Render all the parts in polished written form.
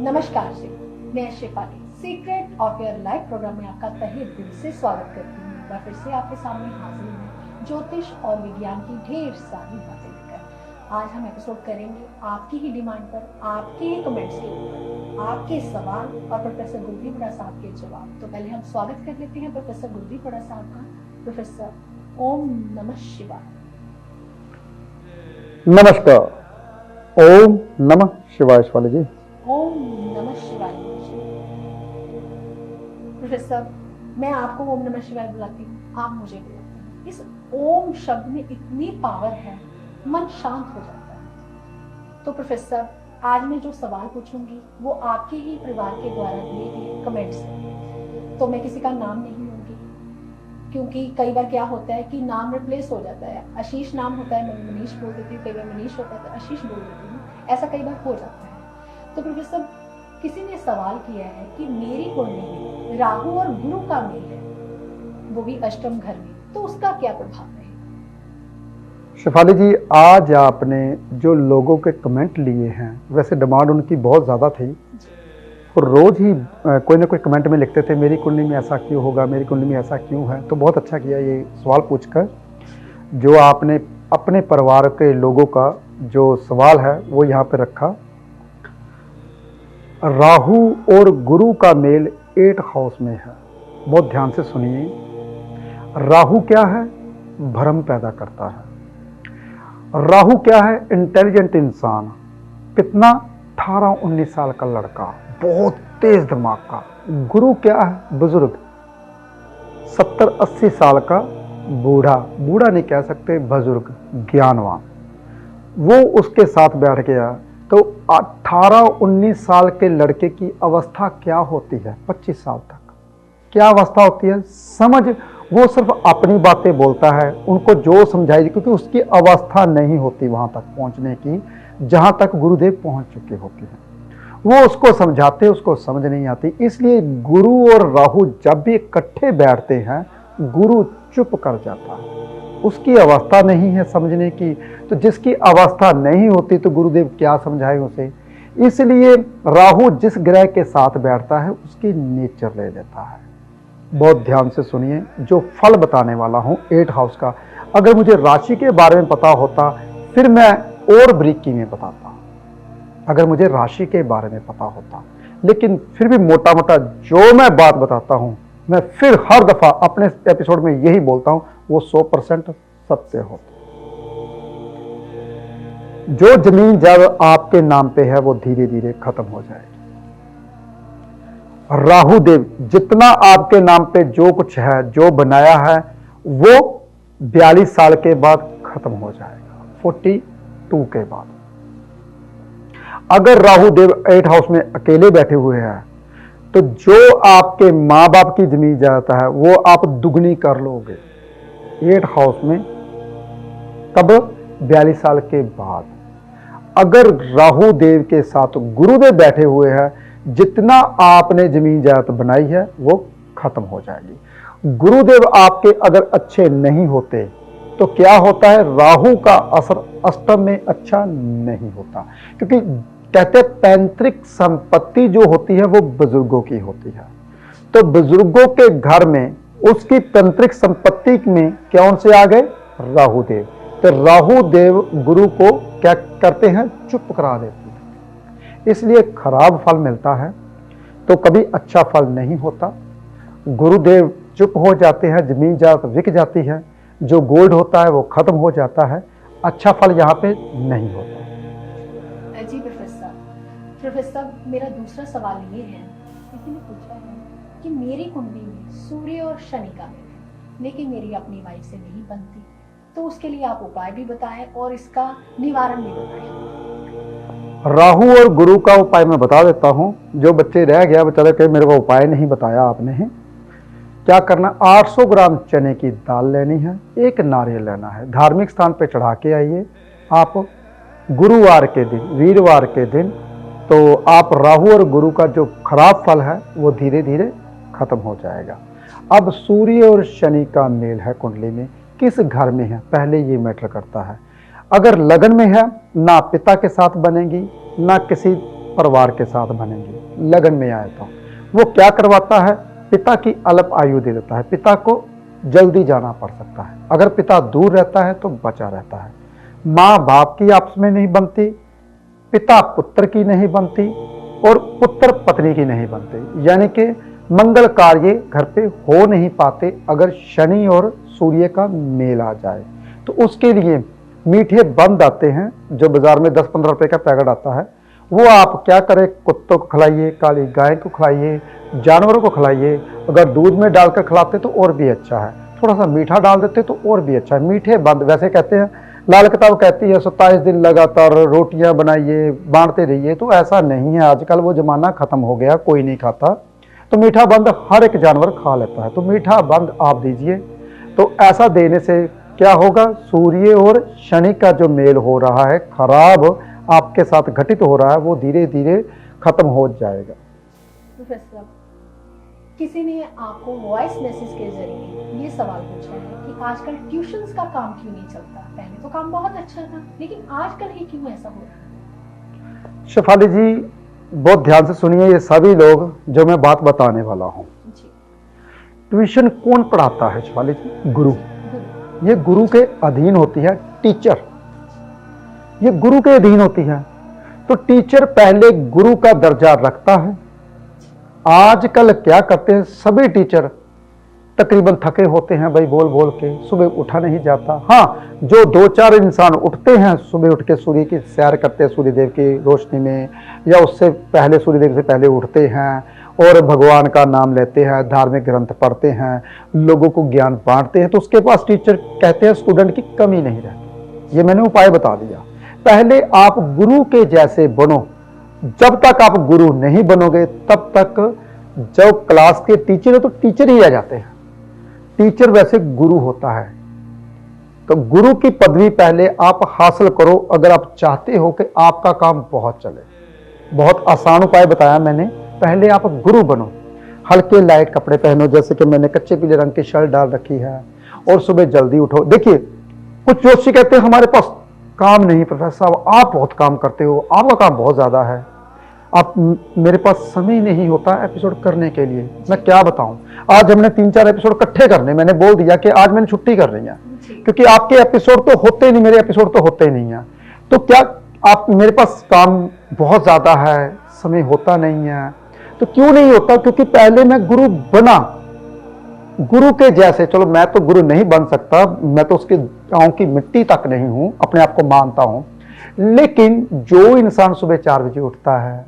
नमस्कार जी, मैं Shefali secret of your life programme में आपका तहे दिल से स्वागत करती हूँ। मैं फिर से आपके सामने हाजिर हूँ ज्योतिष और विज्ञान की ढेर सारी बातें लेकर। आज हम एपिसोड करेंगे आपकी ही डिमांड पर, आपके ही कमेंट्स के ऊपर, आपके सवाल और प्रोफेसर गुरदीप बड़ा साहब के जवाब। तो पहले हम स्वागत कर लेते हैं प्रोफेसर गुरदीप बड़ा साहब का। प्रोफेसर, ओम नमः शिवाय। नमस्कार। ओम नमः शिवाय शिवाली जी। ओम नमः शिवाय। प्रोफेसर, मैं आपको ओम नमः शिवाय बुलाती हूँ, आप मुझे बुलाते हैं। इस ओम शब्द में इतनी पावर है, मन शांत हो जाता है। तो प्रोफेसर, आज मैं जो सवाल पूछूंगी वो आपके ही परिवार के द्वारा दिए गए कमेंट्स हैं। तो मैं किसी का नाम नहीं लूंगी, क्योंकि कई बार क्या होता है कि नाम रिप्लेस हो जाता है। आशीष नाम होता है, मैं मनीष बोल देती हूँ, कई बार मनीष होता है तो आशीष बोल देती हूँ, ऐसा कई बार हो जाता है। तो प्रोफेसर, किसी ने सवाल किया है कि मेरी कुंडली में राहु और गुरु का मेल है, वो भी अष्टम घर में, तो उसका क्या प्रभाव है? शिफाली जी, आज आपने जो लोगों के कमेंट लिए हैं, वैसे डिमांड उनकी बहुत ज़्यादा थी और रोज़ ही कोई ना कोई कमेंट में लिखते थे मेरी कुंडली में ऐसा क्यों होगा, मेरी कुंडली में ऐसा क्यों है। तो बहुत अच्छा किया ये सवाल पूछकर। जो आपने अपने परिवार के लोगों का जो सवाल है वो यहाँ पे रखा। राहु और गुरु का मेल 8th हाउस में है। बहुत ध्यान से सुनिए। राहु क्या है? भ्रम पैदा करता है। राहु क्या है? इंटेलिजेंट इंसान। कितना? 18-19 साल का लड़का, बहुत तेज दिमाग का। गुरु क्या है? बुजुर्ग, 70-80 साल का बूढ़ा, बूढ़ा नहीं कह सकते, बुजुर्ग, ज्ञानवान। वो उसके साथ बैठ गया तो 18-19 साल के लड़के की अवस्था क्या होती है? 25 साल तक क्या अवस्था होती है? समझ, वो सिर्फ अपनी बातें बोलता है, उनको जो समझाएगी, क्योंकि उसकी अवस्था नहीं होती वहां तक पहुंचने की जहां तक गुरुदेव पहुंच चुके होते हैं। वो उसको समझाते, उसको समझ नहीं आती। इसलिए गुरु और राहु जब भी इकट्ठे बैठते हैं, गुरु चुप कर जाता है, उसकी अवस्था नहीं है समझने की। तो जिसकी अवस्था नहीं होती तो गुरुदेव क्या समझाए उसे। इसलिए राहु जिस ग्रह के साथ बैठता है उसकी नेचर ले लेता है। बहुत ध्यान से सुनिए, जो फल बताने वाला हूं 8th हाउस का। अगर मुझे राशि के बारे में पता होता फिर मैं और बारीकी में बताता, अगर मुझे राशि के बारे में पता होता। लेकिन फिर भी मोटा मोटा जो मैं बात बताता हूं, मैं फिर हर दफा अपने एपिसोड में यही बोलता हूं, वो 100% सत्य होता। जो जमीन जब आपके नाम पे है वो धीरे धीरे खत्म हो जाएगी। राहु देव जितना आपके नाम पे जो कुछ है, जो बनाया है, वो 42 साल के बाद खत्म हो जाएगा, 42 के बाद। अगर राहु देव 8th हाउस में अकेले बैठे हुए हैं तो जो आपके माँ बाप की जमीन जाता है वो आप दुगनी कर लोगे 8th हाउस में। कब? 42 साल के बाद। अगर राहु देव के साथ गुरुदेव बैठे हुए हैं, जितना आपने जमीन जायदाद बनाई है वो खत्म हो जाएगी। गुरुदेव आपके अगर अच्छे नहीं होते तो क्या होता है? राहु का असर अष्टम में अच्छा नहीं होता, क्योंकि कहते पैतृक संपत्ति जो होती है वो बुजुर्गों की होती है। तो बुजुर्गों के घर में उसकी पैतृक संपत्ति में कौन से आ गए? राहु देव। तो राहु देव गुरु को क्या करते हैं? चुप करा देते हैं। इसलिए खराब फल मिलता है तो कभी अच्छा फल नहीं होता। गुरुदेव चुप हो जाते हैं, जमीन जायदाद बिक जाती है, जो गोल्ड होता है वो खत्म हो जाता है, अच्छा फल यहाँ पे नहीं होता। जी प्रोफेसर, मेरा दूसरा सवाल ये है, किसी ने पूछा है कि मेरी कुंडली में सूर्य और शनि का मेल है, लेकिन मेरी अपनी वाइफ से नहीं बनती, तो उसके लिए आप उपाय भी बताएं और इसका निवारण भी बताएं। राहु और गुरु का उपाय मैं बता देता हूं। जो बच्चे रह गया बेचारे के मेरे को उपाय नहीं बताया आपने है। क्या करना? 800 ग्राम चने की दाल लेनी है, एक नारियल लेना है, धार्मिक स्थान पे चढ़ा के आइए आप गुरुवार के दिन, वीरवार के दिन। तो आप राहु और गुरु का जो खराब फल है वो धीरे धीरे खत्म हो जाएगा। अब सूर्य और शनि का मेल है कुंडली में, किस घर में है पहले ये मैटर करता है। अगर लगन में है, ना पिता के साथ बनेगी, ना किसी परिवार के साथ बनेंगे। लगन में आए तो वो क्या करवाता है, पिता की अल्प आयु दे देता है। पिता को जल्दी जाना पड़ सकता है। अगर पिता दूर रहता है तो बचा रहता है। माँ बाप की आपस में नहीं बनती, पिता पुत्र की नहीं बनती और पुत्र पत्नी की नहीं बनते, यानी कि मंगल कार्य घर पे हो नहीं पाते अगर शनि और सूर्य का मेल आ जाए। तो उसके लिए मीठे बंद आते हैं जो बाजार में 10-15 रुपए का पैकेट आता है, वो आप क्या करें, कुत्तों को खिलाइए, काली गाय को खिलाइए, जानवरों को खिलाइए। अगर दूध में डालकर खिलाते तो और भी अच्छा है, थोड़ा सा मीठा डाल देते तो और भी अच्छा है। मीठे बंद, वैसे कहते हैं लाल किताब कहती है 27 दिन लगातार रोटियां बनाइए, बांटते रहिए, तो ऐसा नहीं है। आजकल वो जमाना खत्म हो गया, कोई नहीं खाता। तो मीठा बंद हर एक जानवर खा लेता है, तो मीठा बंद आप दीजिए। तो ऐसा देने से क्या होगा, सूर्य और शनि का जो मेल हो रहा है, खराब आपके साथ घटित हो रहा है, वो धीरे धीरे खत्म हो जाएगा। प्रोफेसर, किसी ने आपको वॉइस मैसेज के जरिए ये सवाल पूछा है कि आजकल ट्यूशंस का काम क्यों नहीं चलता? पहले तो काम बहुत अच्छा था, लेकिन आजकल ही क्यों ऐसा हो रहा है? शेफाली जी, बहुत ध्यान से सुनिए ये सभी लोग जो मैं बात बताने वाला हूँ। ट्यूशन कौन पढ़ाता है शेफाली जी? गुरु। ये गुरु के अधीन होती है टीचर, ये गुरु के अधीन होती है। तो टीचर पहले गुरु का दर्जा रखता है। आजकल क्या करते हैं सभी टीचर, तकरीबन थके होते हैं भाई, बोल बोल के सुबह उठा नहीं जाता। हाँ, जो 2-4 इंसान उठते हैं सुबह, उठ के सूर्य की सैर करते हैं सूर्यदेव की रोशनी में, या उससे पहले सूर्यदेव से पहले उठते हैं और भगवान का नाम लेते हैं, धार्मिक ग्रंथ पढ़ते हैं, लोगों को ज्ञान बांटते हैं, तो उसके पास टीचर कहते हैं स्टूडेंट की कमी नहीं रहती। ये मैंने उपाय बता दिया। पहले आप गुरु के जैसे बनो। जब तक आप गुरु नहीं बनोगे तब तक जो क्लास के टीचर है तो टीचर ही रह जाते हैं। टीचर वैसे गुरु होता है। तो गुरु की पदवी पहले आप हासिल करो अगर आप चाहते हो कि आपका काम बहुत चले। बहुत आसान उपाय बताया मैंने। पहले आप गुरु बनो, हल्के लाइट कपड़े पहनो, जैसे कि मैंने कच्चे पीले रंग की शर्ट डाल रखी है, और सुबह जल्दी उठो। देखिए, कुछ जोशी कहते हैं हमारे पास काम नहीं प्रोफेसर साहब, आप बहुत काम करते हो, आपका काम बहुत ज्यादा है, आप मेरे पास समय नहीं होता एपिसोड करने के लिए। मैं क्या बताऊं, आज हमने 3-4 एपिसोड इकट्ठे करने, मैंने बोल दिया कि आज मैंने छुट्टी कर रही है, क्योंकि आपके एपिसोड तो होते नहीं, मेरे एपिसोड तो होते नहीं है। तो क्या आप, मेरे पास काम बहुत ज्यादा है, समय होता नहीं है। तो क्यों नहीं होता? क्योंकि पहले मैं गुरु बना, गुरु के जैसे। चलो मैं तो गुरु नहीं बन सकता, मैं तो उसके गांव की मिट्टी तक नहीं हूं, अपने आप को मानता हूं। लेकिन जो इंसान सुबह 4 बजे उठता है,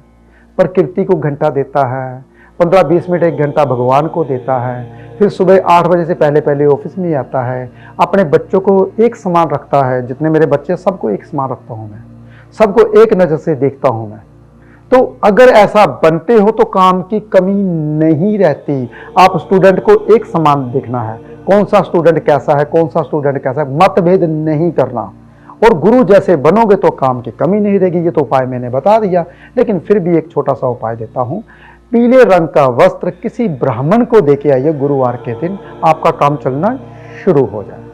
प्रकृति को घंटा देता है, 15-20 मिनट 1 घंटा भगवान को देता है, फिर सुबह 8 बजे से पहले पहले ऑफिस में आता है, अपने बच्चों को एक समान रखता है, जितने मेरे बच्चे सबको एक समान रखता हूं मैं, सबको एक नजर से देखता हूं मैं। तो अगर ऐसा बनते हो तो काम की कमी नहीं रहती। आप स्टूडेंट को एक समान देखना है, कौन सा स्टूडेंट कैसा है, कौन सा स्टूडेंट कैसा है, मतभेद नहीं करना। और गुरु जैसे बनोगे तो काम की कमी नहीं रहेगी। ये तो उपाय मैंने बता दिया, लेकिन फिर भी एक छोटा सा उपाय देता हूं। पीले रंग का वस्त्र किसी ब्राह्मण को देके आइए गुरुवार के दिन, आपका काम चलना शुरू हो जाए।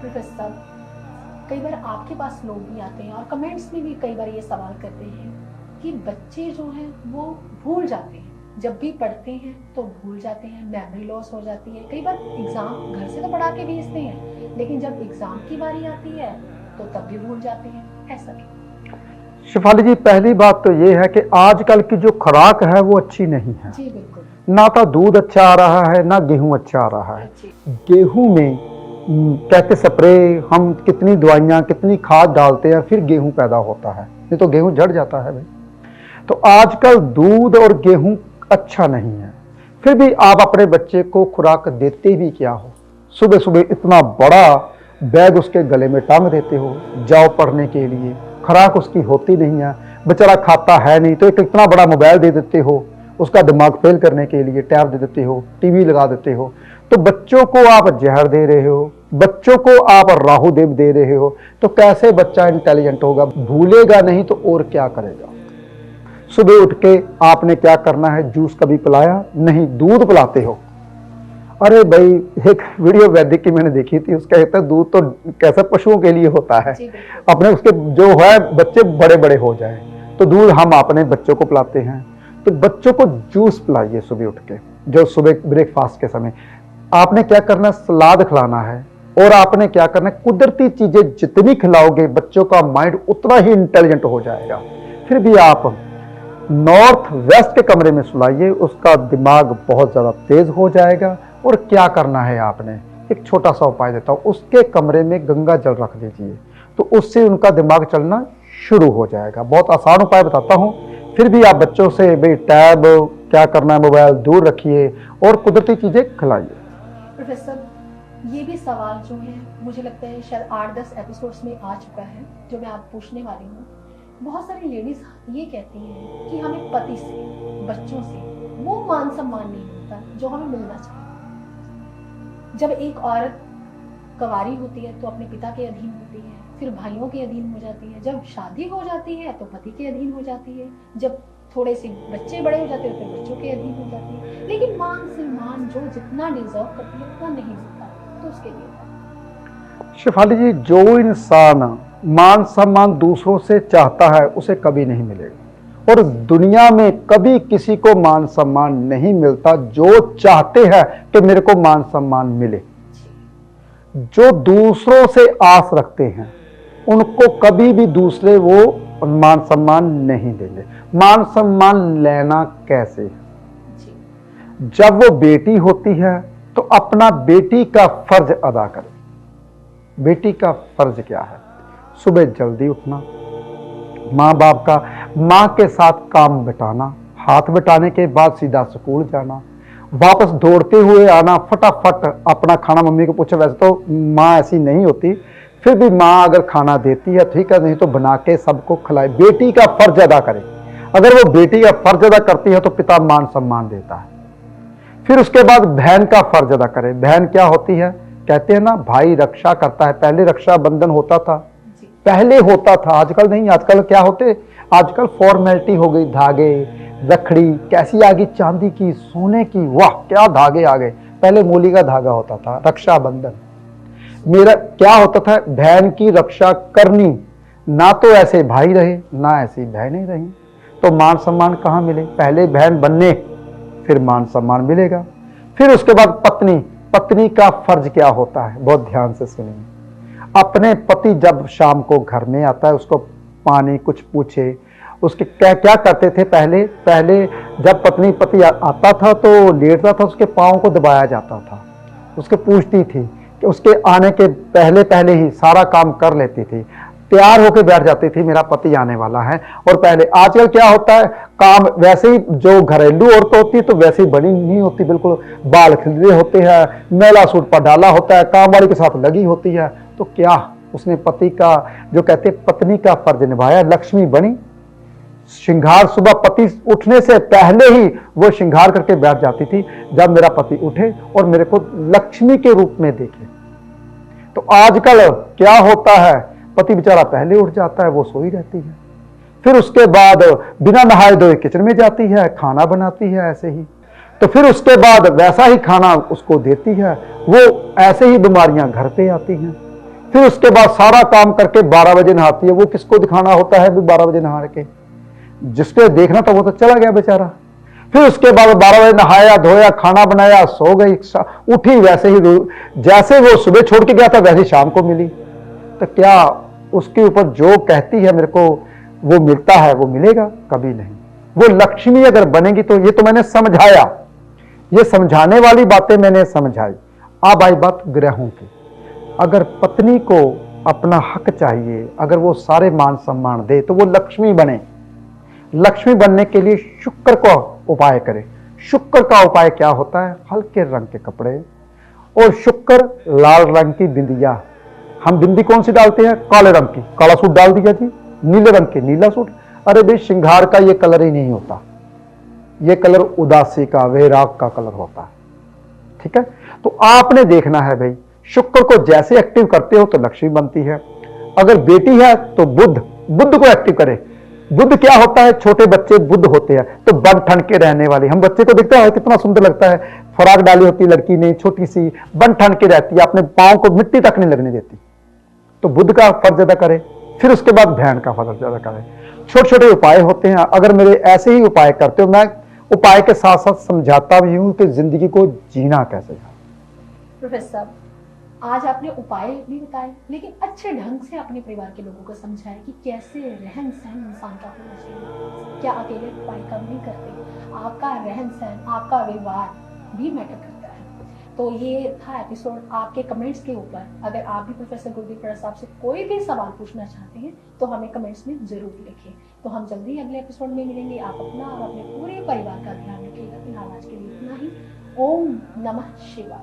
प्रोफेसर, कई बार आपके पास लोग भी आते हैं और कमेंट्स में भी कई बार ये सवाल करते हैं कि बच्चे जो हैं वो भूल जाते हैं, जब भी पढ़ते हैं तो भूल जाते हैं, मेमोरी लॉस हो जाती है। कई बार एग्जाम घर से तो पढ़ा के भेजते हैं, लेकिन जब एग्जाम की बारी आती है तो तब भी भूल जाते हैं, ऐसा क्यों? शेफाली जी, पहली बात तो ये है कि आजकल की जो खुराक है वो अच्छी नहीं है। जी बिल्कुल। ना तो दूध अच्छा आ रहा है, ना गेहूं अच्छा आ रहा है। गेहूं में कहते स्प्रे, हम कितनी दवाइयां कितनी खाद डालते हैं, फिर गेहूं पैदा होता है, नहीं तो गेहूं झड़ जाता है भाई। तो आजकल दूध और गेहूं अच्छा नहीं है, फिर भी आप अपने बच्चे को खुराक देते भी क्या हो? सुबह सुबह इतना बड़ा बैग उसके गले में टांग देते हो, जाओ पढ़ने के लिए, खुराक उसकी होती नहीं है, बेचारा खाता है नहीं, तो एक इतना बड़ा मोबाइल दे देते हो उसका दिमाग फेल करने के लिए, टैब दे देते हो, टीवी लगा देते हो। तो बच्चों को आप जहर दे रहे हो, बच्चों को आप राहुदेव दे रहे हो, तो कैसे बच्चा इंटेलिजेंट होगा? भूलेगा नहीं तो और क्या करेगा? सुबह उठ के आपने क्या करना है? जूस कभी पिलाया नहीं, दूध पिलाते हो। अरे भाई, एक वीडियो वैदिक की मैंने देखी थी, उसका कहता है दूध तो कैसा पशुओं के लिए होता है, अपने उसके जो है बच्चे बड़े बड़े हो जाए। तो दूध हम अपने बच्चों को पिलाते हैं, तो बच्चों को जूस पिलाइए सुबह उठ के, जो सुबह ब्रेकफास्ट के समय आपने क्या करना है, सलाद खिलाना है। और आपने क्या करना है, कुदरती चीजें जितनी खिलाओगे बच्चों का माइंड उतना ही इंटेलिजेंट हो जाएगा। फिर भी आप नॉर्थ वेस्ट के कमरे में सुलाइए, उसका दिमाग बहुत ज्यादा तेज हो जाएगा। और क्या करना है, आपने एक छोटा सा उपाय देता हूं, उसके कमरे में गंगा जल रख लीजिए, तो उससे उनका दिमाग चलना शुरू हो जाएगा। बहुत आसान उपाय बताता हूं। फिर भी आप बच्चों से भाई टैब क्या करना है, मोबाइल दूर रखिए और कुदरती चीजें खिलाइए। प्रोफेसर, ये भी सवाल जो है मुझे लगता है शायद 8-10 एपिसोड्स में आ चुका है, जो मैं आप पूछने वाली हूँ। बहुत सारी लेडीज ये कहती हैं कि हमें पति से, बच्चों से वो मान सम्मान नहीं मिलता जो हमें मिलना चाहिए। जब एक औरत कवारी होती है तो अपने पिता के अधीन होती है, फिर भाइयों के अधीन हो जाती है, जब शादी हो जाती है तो पति के अधीन हो जाती है, जब थोड़े से बच्चे बड़े हो जाते हैं तो फिर बच्चों के अधीन हो जाती है। लेकिन मान सम्मान जो जितना डिजर्व करती है उतना नहीं मिलता, तो उसके लिए शेफाली जी, जो इंसान मान सम्मान दूसरों से चाहता है उसे कभी नहीं मिलेगा, और दुनिया में कभी किसी को मान सम्मान नहीं मिलता जो चाहते हैं कि मेरे को मान सम्मान मिले। जो दूसरों से आस रखते हैं उनको कभी भी दूसरे वो मान सम्मान नहीं देंगे। मान सम्मान लेना कैसे? जब वो बेटी होती है तो अपना बेटी का फर्ज अदा करे। बेटी का फर्ज क्या है? सुबह जल्दी उठना, माँ बाप का, माँ के साथ काम बटाना, हाथ बटाने के बाद सीधा स्कूल जाना, वापस दौड़ते हुए आना, फटाफट अपना खाना मम्मी को पूछे। वैसे तो माँ ऐसी नहीं होती, फिर भी माँ अगर खाना देती है ठीक है, नहीं तो बना के सबको खिलाए। बेटी का फर्ज अदा करे। अगर वो बेटी का फर्ज अदा करती है तो पिता मान सम्मान देता है। फिर उसके बाद बहन का फर्ज अदा करे। बहन क्या होती है? कहते हैं ना, भाई रक्षा करता है। पहले रक्षाबंधन होता था, पहले होता था, आजकल नहीं। आजकल क्या होते, आजकल फॉर्मेलिटी हो गई, धागे, रखड़ी कैसी आ गई, चांदी की, सोने की, वाह क्या धागे आ गए। पहले मूली का धागा होता था, रक्षाबंधन। मेरा क्या होता था, बहन की रक्षा करनी। ना तो ऐसे भाई रहे ना ऐसी बहनें रही, तो मान सम्मान कहाँ मिले? पहले बहन बनने फिर मान सम्मान मिलेगा। फिर उसके बाद पत्नी, पत्नी का फर्ज क्या होता है? बहुत ध्यान से सुनिए। अपने पति जब शाम को घर में आता है उसको पानी कुछ पूछे, उसके क्या क्या करते थे पहले जब पति आता था तो लेटता था, उसके पाँव को दबाया जाता था, उसके पूछती थी कि उसके आने के पहले ही सारा काम कर लेती थी, तैयार होकर बैठ जाती थी, मेरा पति आने वाला है। और पहले, आजकल क्या होता है, काम वैसे ही, जो घरेलू औरत होती है तो वैसे ही बनी नहीं होती, बिल्कुल बाल खिले होते हैं, मेला सूट पर डाला होता है, काम वाली के साथ लगी होती है। तो क्या उसने पति का, जो कहते पत्नी का फर्ज निभाया, लक्ष्मी बनी। श्रृंगार, सुबह पति उठने से पहले ही वो श्रृंगार करके बैठ जाती थी, जब मेरा पति उठे और मेरे को लक्ष्मी के रूप में देखे। तो आजकल क्या होता है, पति बेचारा पहले उठ जाता है, वो सोई रहती है। फिर उसके बाद बिना नहाए धोए किचन में जाती है, खाना बनाती है ऐसे ही। तो फिर उसके बाद वैसा ही खाना उसको देती है, वो ऐसे ही बीमारियां घर पे आती हैं। फिर उसके बाद सारा काम करके 12 बजे नहाती है। वो किसको दिखाना होता है भी 12 बजे नहा के? जिसको देखना था वो तो चला गया बेचारा। फिर उसके बाद 12 बजे नहाया धोया, खाना बनाया, सो गई, उठी वैसे ही, जैसे वो सुबह छोड़ के गया था वैसे शाम को मिली। तो क्या उसके ऊपर जो कहती है मेरे को वो मिलता है, वो मिलेगा? कभी नहीं। वो लक्ष्मी अगर बनेगी तो, ये तो मैंने समझाया, ये समझाने वाली बातें मैंने समझाई। अब आई बात ग्रहों की। अगर पत्नी को अपना हक चाहिए, अगर वो सारे मान सम्मान दे तो वो लक्ष्मी बने। लक्ष्मी बनने के लिए शुक्र का उपाय करे। शुक्र का उपाय क्या होता है? हल्के रंग के कपड़े, और शुक्र लाल रंग की बिंदिया। हम बिंदी कौन सी डालते हैं? काले रंग की, काला सूट डाल दिया जी। नीले रंग के, नीला सूट। अरे भाई, श्रृंगार का ये कलर ही नहीं होता, ये कलर उदासी का, वैराग का कलर होता है। ठीक है, तो आपने देखना है भाई, शुक्र को जैसे एक्टिव करते हो तो लक्ष्मी बनती है। अगर बेटी है तो बुध को एक्टिव करे। बुध क्या होता है? छोटे बच्चे बुध होते हैं, तो बन ठन के रहने वाले। हम बच्चे को देखते हैं कितना सुंदर लगता है, फराक डाली होती है लड़की ने, छोटी सी, बन ठन के रहती है, अपने पांव को मिट्टी तक नहीं लगने देती। तो बुध का फर्ज अदा करे। फिर उसके बाद बहन का फर्ज अदा करे। छोटे छोटे उपाय होते हैं, अगर मेरे ऐसे ही उपाय करते हो, मैं उपाय के साथ साथ समझाता भी हूं कि जिंदगी को जीना कैसे है। प्रोफेसर साहब, आज आपने उपाय भी बताए, लेकिन अच्छे ढंग से अपने परिवार के लोगों को समझाया कि कैसे रहन सहन इंसान का होना चाहिए। क्या अकेले उपाय कम नहीं करते, आपका रहन सहन, आपका व्यवहार भी मैटर करता है। तो ये था एपिसोड आपके कमेंट्स के ऊपर। अगर आप भी प्रोफेसर गुरदीप पड़ा साहब से कोई भी सवाल पूछना चाहते हैं तो हमें कमेंट्स में जरूर लिखें। तो हम जल्दी अगले एपिसोड में मिलेंगे। आप अपना और अपने पूरे परिवार का ध्यान रखिएगा। फिलहाल आज के लिए इतना ही। ओम नमः शिवाय।